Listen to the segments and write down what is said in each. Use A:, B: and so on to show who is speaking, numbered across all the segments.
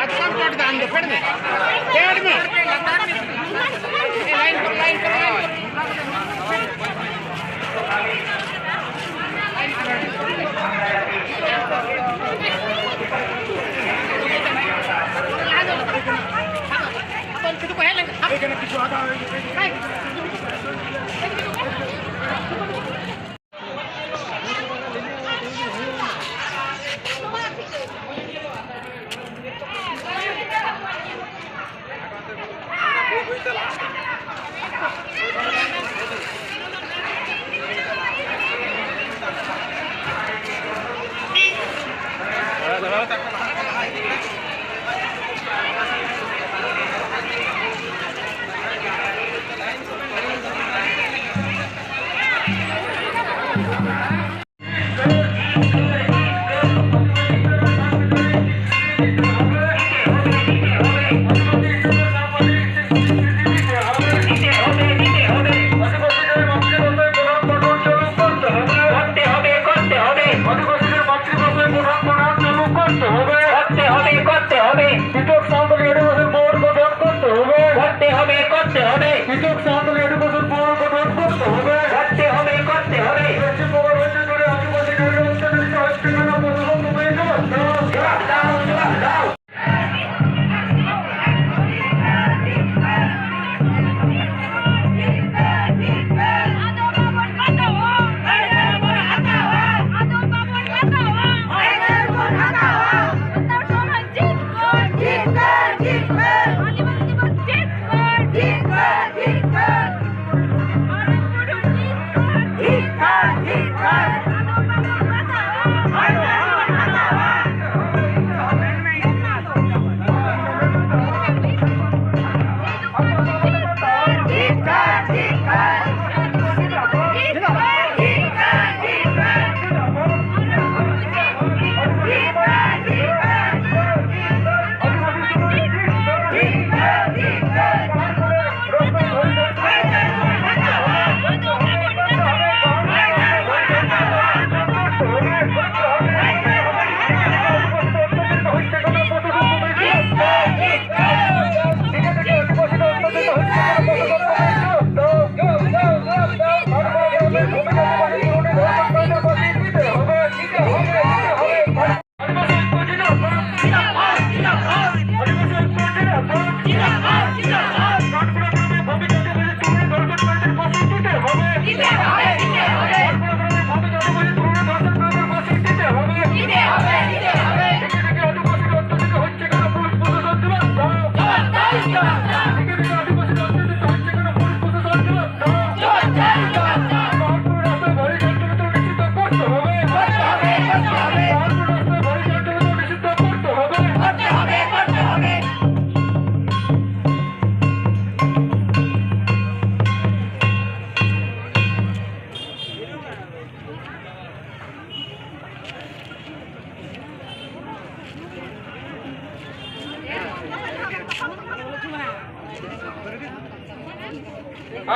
A: अच्छा कट दान दो फेड़ में लाइन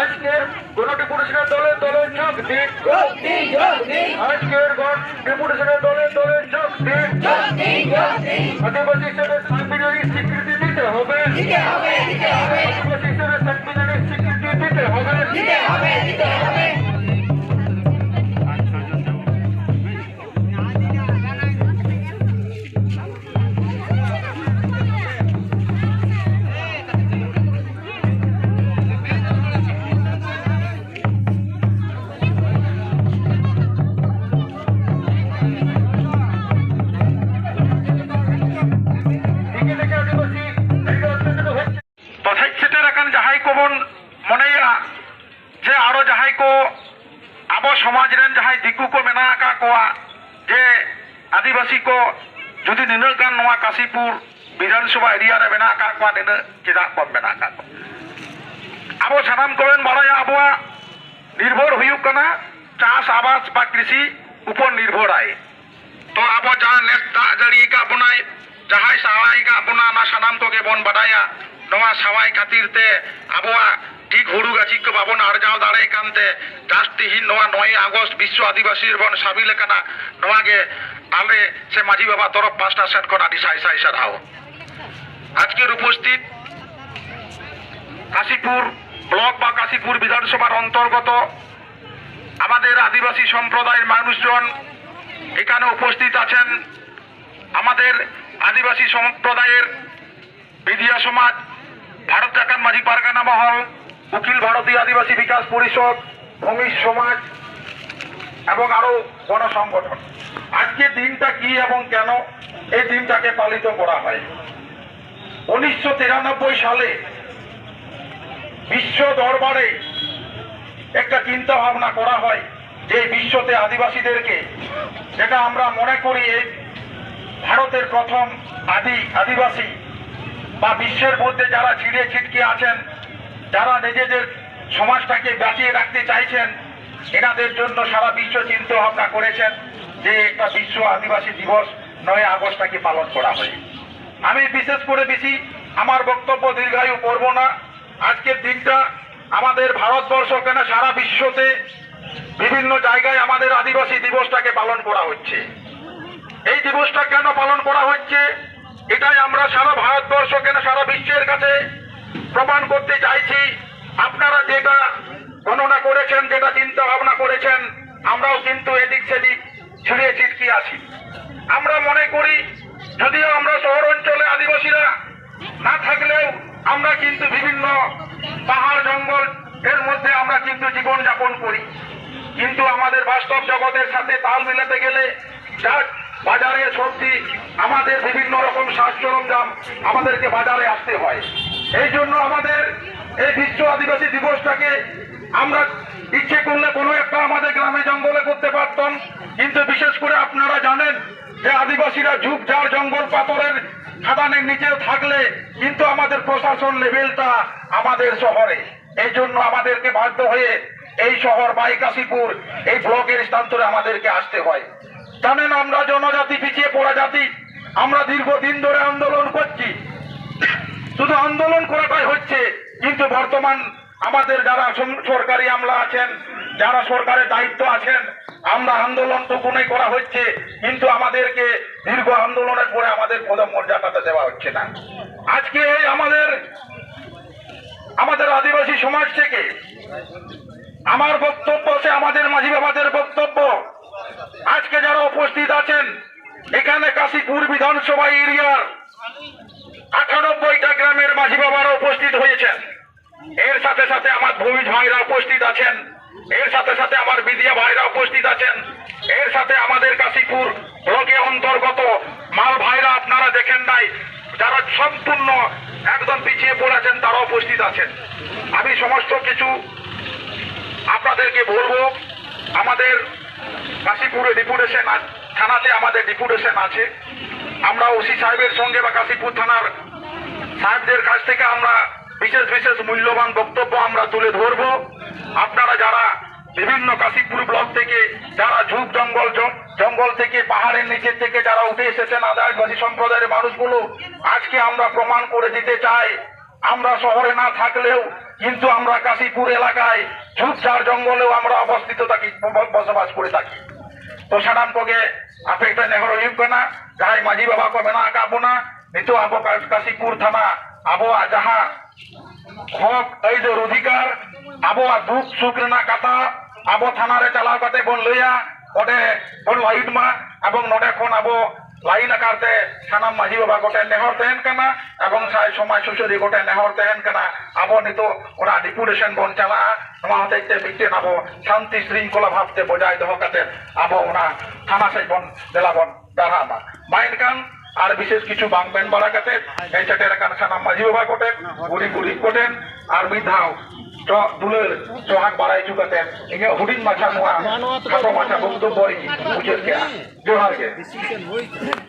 B: আজকের গণডেপুটেশনের দলে দলে যোগ দিন। আজকের ডেপুটেশনের দলে দলে যোগ দিন। আদিবাসী হিসেবে সংবিধানিক স্বীকৃতি দিতে হবে। আদিবাসী হিসেবে সংবিধানিক স্বীকৃতি দিতে হবে। समाज जहाँ दिकू को मेना जे आदिवासी को जुदी निनागान काशीपुर विधानसभा एरिया रे मेना निना चेदा कम मेना अब सानाम को बाड़ाया अब निर्भर हुयुकना चाष आबाद बा कृषि ऊपर निर्भर आए तो अब जहाँ नेट दाग जाड़ी का बनाए जहाँ सहाय का बना ना सानाम को बन बाड़ाया नवा सहाय खातिर ते अब ठीक हुड़ू गाची को बाबन आरजाव दाड़े कानते राष्ट्रहीन नवा 9 আগস্ট विश्व आदिवासी बन साबिल नवा के आले से माझी बाबा तरफ 5टा सेट को आदि साई साई सराव আজকের উপস্থিত কাশীপুর ব্লক বা কাশীপুর বিধানসভার অন্তর্গত আমাদের আদিবাসী সম্প্রদায়ের মানুষজন এখানে উপস্থিত আছেন। আমাদের আদিবাসী সম্প্রদায়ের বিদিয়া সমাজ, ভারত জাকাত মাঝি পারগানা মহল, অখিল ভারতীয় আদিবাসী বিকাশ পরিষদ, ভূমিজ সমাজ এবং আরো গণসংগঠন। আজকে দিনটা কি এবং কেন এই দিনটাকে পালিত করা হয়? 1993 সালে বিশ্ব দরবারে একটা চিন্তা ভাবনা করা হয় যে বিশ্বতে আদিবাসীদেরকে, যেটা আমরা মনে করি এই ভারতের প্রথম আদিবাসী বা বিশ্বের মধ্যে যারা ছিঁড়ে ছিটকে আছেন, যারা নিজেদের সমাজটাকে বাঁচিয়ে রাখতে চাইছেন, এনাদের জন্য সারা বিশ্ব চিন্তা ভাবনা করেছেন যে একটা বিশ্ব আদিবাসী দিবস 9 আগস্টটাকে পালন করা হয়। আমি বিশেষ করে বেশি আমার বক্তব্য দীর্ঘায়ু করব না। আজকের দিনটা আমাদের ভারতবর্ষ কেন সারা বিশ্বতে বিভিন্ন জায়গায় আমাদের আদিবাসী দিবসটাকে পালন করা হচ্ছে। এই দিবসটা কেন পালন করা হচ্ছে এটাই আমরা সারা ভারতবর্ষ কেন সারা বিশ্বের কাছে প্রমাণ করতে চাইছি। আপনারা যেটা গণনা করেছেন, যেটা চিন্তা ভাবনা করেছেন, আমরাও কিন্তু এদিক সেদিক ছিঁড়ে ছিটকে আছি। আমরা মনে করি যদিও আমরা শহর অঞ্চলে আদিবাসীরা না থাকলেও আমরা কিন্তু বিভিন্ন পাহাড় জঙ্গল এর মধ্যে আমরা কিন্তু জীবন যাপন করি, কিন্তু আমাদের বাস্তব জগতের সাথে তাল মেলাতে গেলে যার বাজারে সবজি, আমাদের বিভিন্ন রকম সাজ সরঞ্জাম আমাদেরকে বাজারে আসতে হয়। এই জন্য আমাদের এই বিশ্ব আদিবাসী দিবসটাকে আমরা ইচ্ছে করলে কোনো একটা আমাদের গ্রামে জঙ্গলে করতে পারতাম, কিন্তু বিশেষ করে আপনারা জানেন যে আদিবাসীরা ঝুপ ঝাড় জঙ্গল পাথরের খাদানের নিচে থাকলে কিন্তু আমাদের প্রশাসন লেভেলটা আমাদের শহরে। এই জন্য আমাদেরকে বাধ্য হয়ে এই শহর বাই কাশীপুর এই ব্লকের স্থানান্তরে আমাদেরকে আসতে হয়। জানেন আমরা জনজাতি, পিছিয়ে পড়া জাতি, আমরা দীর্ঘদিন ধরে আন্দোলন করছি। শুধু আন্দোলন করাটাই হচ্ছে, কিন্তু বর্তমান আমাদের যারা সরকারি আমলা আছেন, যারা সরকারের দায়িত্ব আছেন, আমরা আন্দোলন টুকুনই করা হচ্ছে, কিন্তু আমাদেরকে দীর্ঘ আন্দোলনের পরে আমাদের পদমর্যাদাটা দেওয়া হচ্ছে না। আজকে আমাদের আদিবাসী সমাজ থেকে আমার বক্তব্য, সে আমাদের মাঝি বাবাদের বক্তব্য, আজকে যারা উপস্থিত আছেন এখানে কাশীপুর বিধানসভা এরিয়ার 98টা গ্রামের মাঝি বাবারা উপস্থিত হয়েছেন। এর সাথে সাথে আমার ভূমিজ ভাইরা উপস্থিত আছেন, এর সাথে সাথে আমার বিদিয়া ভাইরা উপস্থিত আছেন, এর সাথে আমাদের কাশীপুর ব্লকে অন্তর্গত মাল ভাইরা আপনারা দেখেন নাই, যারা সম্পূর্ণ একদম পিছিয়ে পড়েছেন তারা উপস্থিত আছেন। আমি সমস্ত কিছু আপনাদেরকে বলবো। আমাদের কাশীপুরে ডেপুটেশন থানাতে আমাদের ডেপুটেশন আছে। আমরা ওসি সাহেবের সঙ্গে বা কাশীপুর থানার সাহেবদের কাছ থেকে আমরা বিশেষ বিশেষ মূল্যবান বক্তব্য আমরা তুলে ধরব। আপনারা যারা বিভিন্ন কাশীপুর ব্লক থেকে যারা ঝুপ জঙ্গল থেকে পাহাড়ের নিচের থেকে যারা উঠে এসেছেন আদিবাসী সম্প্রদায়ের মানুষগুলো, আজকে আমরা প্রমাণ করে দিতে চাই আমরা শহরে না থাকলেও কিন্তু আমরা কাশীপুর এলাকায় ঝুপঝাড় জঙ্গলেও আমরা অবস্থিত থাকি, বসবাস করে থাকি। तो साधारण को अपेक्षा नेहर होना जहाँ माझी बाबा को मेना आकाबना नित अब काशीपुर थाना अब जहाँ हक ऐजर अधिकार अब दुख सुख कथा अब थाना चलाव करते बन लैया ओडे बन लाइटमा एवं नोडे खन अब लाइन आकारते सानाम माझी बाबा गोटे नेहर तहन कना एवं साय समाज सुसुरी गोटे नेहर तहन कना अब नित ओना डिपुटेशन बन चला नवा हतेते मिटेन अब शांति श्रृंखला भावते बजाय दह करते अब ओना थाना से बन देला बन दारामा माइन कान और विशेष किछु बांगबेन बाड़ा करते এই চটের কান সানাম माझी बाबा गोटे गुड़ी गुड़ी कोटेन और मिधाव तो दुलेर सोहाग बाड़ाई चुकाते इगे हुडिंग माछा नुआ खाटो माछा बक्तब्य बुझे के जोहार के